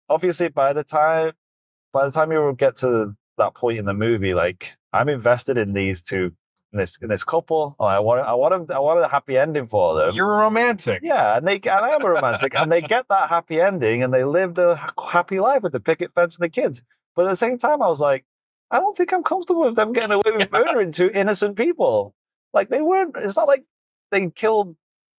obviously by the time you get to that point in the movie, like I'm invested in these two, in this couple. I want a happy ending for them. You're a romantic. Yeah, and I am a romantic, and they get that happy ending, and they live a happy life with the picket fence and the kids. But at the same time, I was like, I don't think I'm comfortable with them getting away with murdering two innocent people. Like they weren't. It's not like they killed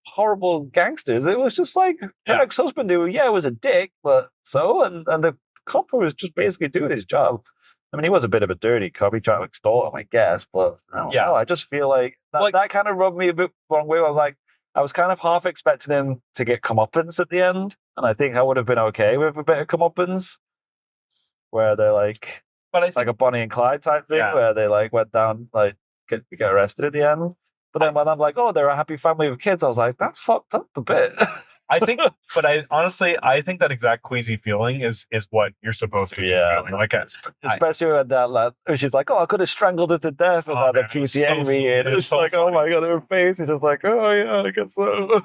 horrible gangsters. It was just like her ex-husband who, was a dick, but and the cop who was just basically doing his job. I mean, he was a bit of a dirty cop. He tried to extort him, I guess, but I don't know. I just feel like that kind of rubbed me a bit wrong way. I was like, I was kind of half expecting him to get comeuppance at the end, and I think I would have been okay with a bit of comeuppance, where they're like, like a Bonnie and Clyde type thing, where they like went down, like get arrested at the end. But then when I'm like, oh, they're a happy family with kids, I was like, that's fucked up a bit. I think, but I think that exact queasy feeling is what you're supposed to be feeling. Like, especially when that lad, she's like, "Oh, I could have strangled her to death," and the PTA it's like, "Oh my god," her face is just like, "Oh yeah, I guess so."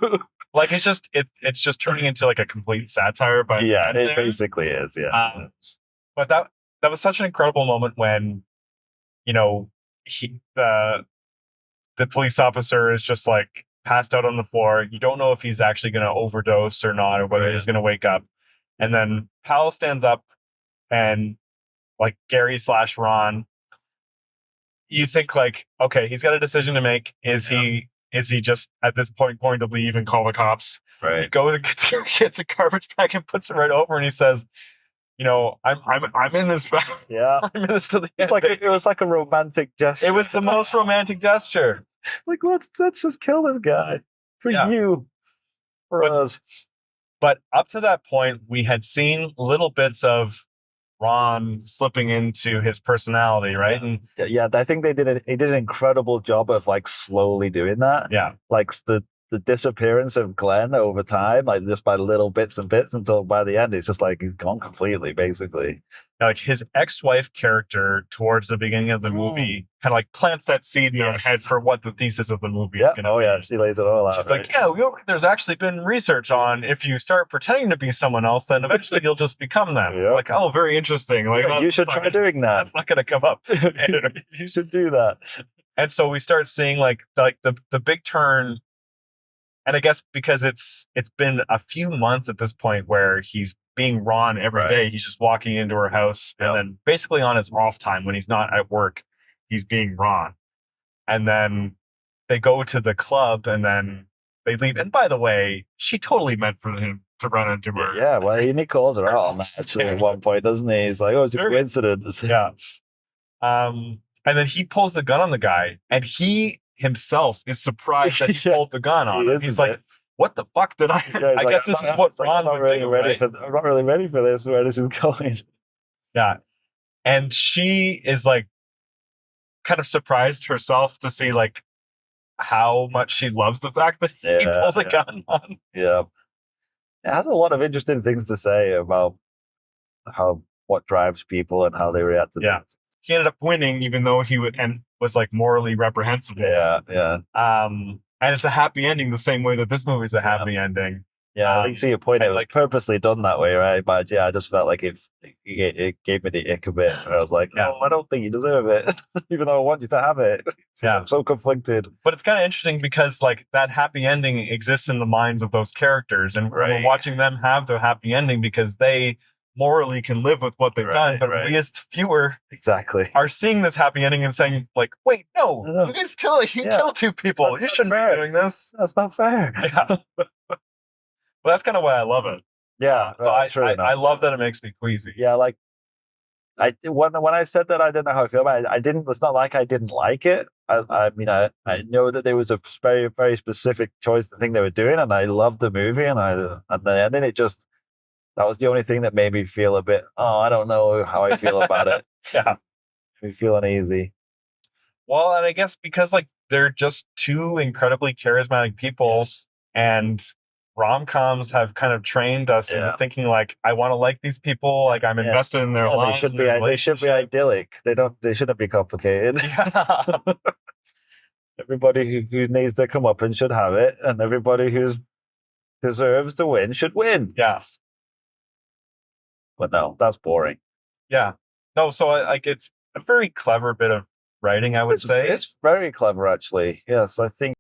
Like it's just turning into like a complete satire. But it basically is. Yeah. But that was such an incredible moment when, the police officer is just like passed out on the floor. You don't know if he's actually going to overdose or not, or whether he's going to wake up. And then Powell stands up and like Gary / Ron, you think like, okay, he's got a decision to make. Is he just at this point going to leave and call the cops? Right. He goes and gets a garbage bag and puts it right over, and he says, I'm in this. Yeah, I'm in this to the end. It was like a romantic gesture. It was the most romantic gesture. Like, let's just kill this guy for you, for us. But up to that point, we had seen little bits of Ron slipping into his personality, right? And I think he did an incredible job of like slowly doing that. Yeah, like the disappearance of Glenn over time, like just by little bits and bits, until by the end it's just like he's gone completely, basically. Like his ex-wife character towards the beginning of the movie kind of like plants that seed in your head for what the thesis of the movie is going to be. Yeah, she lays it all out. She's like, there's actually been research on if you start pretending to be someone else, then eventually you'll just become them. Yep. Like, oh, very interesting. Like, you should try doing that. That's not going to come up. You should do that. And so we start seeing like the big turn. And I guess because it's been a few months at this point where he's being Ron every day. He's just walking into her house and then basically on his off time when he's not at work, he's being Ron. And then they go to the club and then they leave. And by the way, she totally meant for him to run into her. Yeah, well, he calls her out on that actually at one point, doesn't he? He's like, oh, it's a coincidence. Yeah. And then he pulls the gun on the guy and he himself is surprised that he pulled the gun on him. He's like, what the fuck did I... I guess this is what Ron would do, right? I'm not really ready for this, where this is going. Yeah. And she is like kind of surprised herself to see like how much she loves the fact that he pulled a gun on. Yeah. It has a lot of interesting things to say about what drives people and how they react to things. He ended up winning, even though he was like morally reprehensible. Yeah. And it's a happy ending, the same way that this movie's a happy ending. Yeah, I think to your point, it was purposely done that way, right? But I just felt like it gave me the ick a bit. I was like, no, I don't think you deserve it, even though I want you to have it. So I'm so conflicted. But it's kind of interesting because like that happy ending exists in the minds of those characters, and we're watching them have their happy ending because they morally can live with what they've done, but we as the viewer are seeing this happy ending and saying like, wait, no. You guys killed two people. You shouldn't be doing this. That's not fair. Yeah. But that's kind of why I love it. Yeah. So I love that it makes me queasy. Yeah, like when I said that I didn't know how I feel about it, I didn't. It's not like I didn't like it. I mean, I know that there was a very, very specific choice, the thing they were doing, and I loved the movie, and the ending, it just, that was the only thing that made me feel a bit, I don't know how I feel about it. Yeah. Made me feel uneasy. Well, and I guess because like they're just two incredibly charismatic people, and rom-coms have kind of trained us into thinking like, I want to like these people, like I'm invested in their lives. They should be idyllic. They shouldn't be complicated. Yeah. Everybody who needs to come up and should have it, and everybody who deserves to win should win. Yeah. But no, that's boring. Yeah. No, so like it's a very clever bit of writing, I would say. It's very clever, actually. Yes, I think